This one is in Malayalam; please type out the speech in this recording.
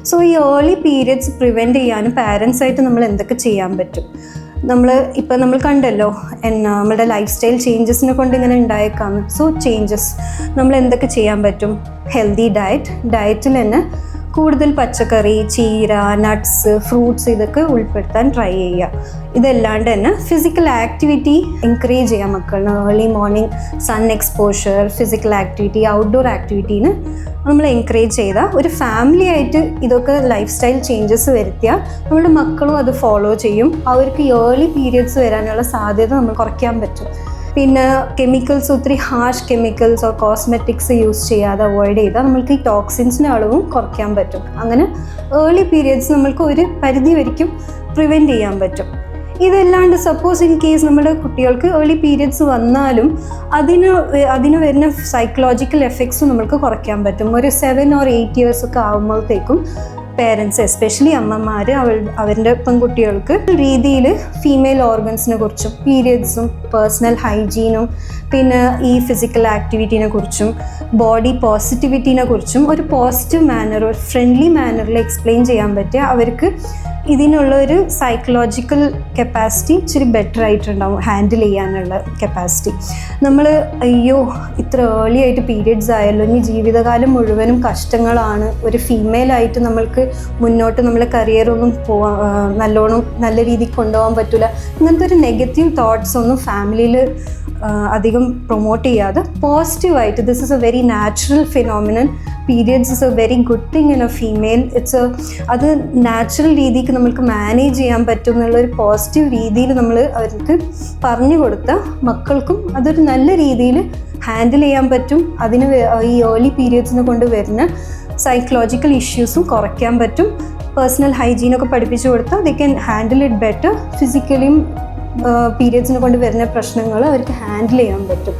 സോ ഈ ഏർലി പീരിയഡ്സ് പ്രിവെൻറ്റ് ചെയ്യാനും പാരൻസായിട്ട് നമ്മൾ എന്തൊക്കെ ചെയ്യാൻ പറ്റും? നമ്മൾ കണ്ടല്ലോ നമ്മളുടെ ലൈഫ് സ്റ്റൈൽ ചേഞ്ചസിനെ കൊണ്ട് ഇങ്ങനെ ഉണ്ടായേക്കാന്ന്. സോ ചേഞ്ചസ് നമ്മൾ എന്തൊക്കെ ചെയ്യാൻ പറ്റും? ഹെൽത്തി ഡയറ്റിൽ തന്നെ കൂടുതൽ പച്ചക്കറി, ചീര, നട്ട്സ്, ഫ്രൂട്ട്സ് ഇതൊക്കെ ഉൾപ്പെടുത്താൻ ട്രൈ ചെയ്യുക. ഇതല്ലാണ്ട് തന്നെ ഫിസിക്കൽ ആക്ടിവിറ്റി എൻകറേജ് ചെയ്യാം മക്കളിന്. Early morning sun exposure, physical activity, outdoor ആക്ടിവിറ്റീന് നമ്മൾ എൻകറേജ് ചെയ്താൽ ഒരു ഫാമിലി ആയിട്ട് ഇതൊക്കെ ലൈഫ് സ്റ്റൈൽ ചേഞ്ചസ് വരുത്തിയാൽ നമ്മുടെ മക്കളും അത് ഫോളോ ചെയ്യും. അവർക്ക് ഏർലി പീരിയഡ്സ് വരാനുള്ള സാധ്യത നമ്മൾ കുറയ്ക്കാൻ പറ്റും. പിന്നെ കെമിക്കൽസ്, ഒത്തിരി ഹാർഷ് കെമിക്കൽസോ കോസ്മെറ്റിക്സ് യൂസ് ചെയ്യാതെ അവോയ്ഡ് ചെയ്താൽ നമ്മൾക്ക് ഈ ടോക്സിൻസിൻ്റെ അളവും കുറയ്ക്കാൻ പറ്റും. അങ്ങനെ ഏർലി പീരിയഡ്സ് നമ്മൾക്ക് ഒരു പരിധി വരയ്ക്കും പ്രിവെൻറ്റ് ചെയ്യാൻ പറ്റും. ഇതല്ലാണ്ട് സപ്പോസ് ഇൻ കേസ് നമ്മുടെ കുട്ടികൾക്ക് ഏർലി പീരിയഡ്സ് വന്നാലും അതിന് വരുന്ന സൈക്കോളജിക്കൽ എഫക്ട്സും നമുക്ക് കുറയ്ക്കാൻ പറ്റും. ഒരു 7 or 8 years ഒക്കെ ആകുമ്പോഴത്തേക്കും പേരൻസ്, എസ്പെഷ്യലി അമ്മമാർ, അവരുടെ പെൺകുട്ടികൾക്ക് രീതിയിൽ ഫീമെയിൽ ഓർഗൻസിനെ കുറിച്ചും പീരിയഡ്സും പേഴ്സണൽ ഹൈജീനും പിന്നെ ഈ ഫിസിക്കൽ ആക്ടിവിറ്റീനെ കുറിച്ചും ബോഡി പോസിറ്റിവിറ്റീനെ കുറിച്ചും ഒരു പോസിറ്റീവ് മാനർ, ഒരു ഫ്രണ്ട്ലി മാനറിൽ എക്സ്പ്ലെയിൻ ചെയ്യാൻ പറ്റിയ അവർക്ക് ഇതിനുള്ള ഒരു സൈക്കോളജിക്കൽ കപ്പാസിറ്റി ഇച്ചിരി ബെറ്റർ ആയിട്ടുണ്ടാവും, ഹാൻഡിൽ ചെയ്യാനുള്ള കപ്പാസിറ്റി. നമ്മൾ അയ്യോ ഇത്ര ഏർലി ആയിട്ട് പീരിയഡ്സ് ആയല്ലോ, ഇനി ജീവിതകാലം മുഴുവനും കഷ്ടങ്ങളാണ്, ഒരു ഫീമെയിലായിട്ട് നമ്മൾക്ക് മുന്നോട്ട് നമ്മളെ കരിയറൊന്നും നല്ലോണം നല്ല രീതിക്ക് കൊണ്ടുപോകാൻ പറ്റില്ല, ഇങ്ങനത്തെ ഒരു നെഗറ്റീവ് തോട്ട്സ് ഒന്നും ഫാമിലിയിൽ അധികം പ്രൊമോട്ട് ചെയ്യാതെ പോസിറ്റീവായിട്ട് this is A very natural phenomenon, periods is A very good thing in A female, അത് നാച്ചുറൽ രീതിക്ക് നമ്മൾക്ക് മാനേജ് ചെയ്യാൻ പറ്റും എന്നുള്ളൊരു പോസിറ്റീവ് രീതിയിൽ നമ്മൾ അവർക്ക് പറഞ്ഞു കൊടുത്താൽ മക്കൾക്കും അതൊരു നല്ല രീതിയിൽ ഹാൻഡിൽ ചെയ്യാൻ പറ്റും. അതിന് ഈ ഏർലി പീരിയഡ്സിനെ കൊണ്ട് വരുന്ന സൈക്കോളജിക്കൽ ഇഷ്യൂസും കുറയ്ക്കാൻ പറ്റും. പേഴ്സണൽ ഹൈജീനൊക്കെ പഠിപ്പിച്ചു കൊടുത്താൽ they can handle it better. ഫിസിക്കലിയും പീരിയഡ്സിനെ കൊണ്ട് വരുന്ന പ്രശ്നങ്ങൾ അവർക്ക് ഹാൻഡിൽ ചെയ്യാൻ പറ്റും.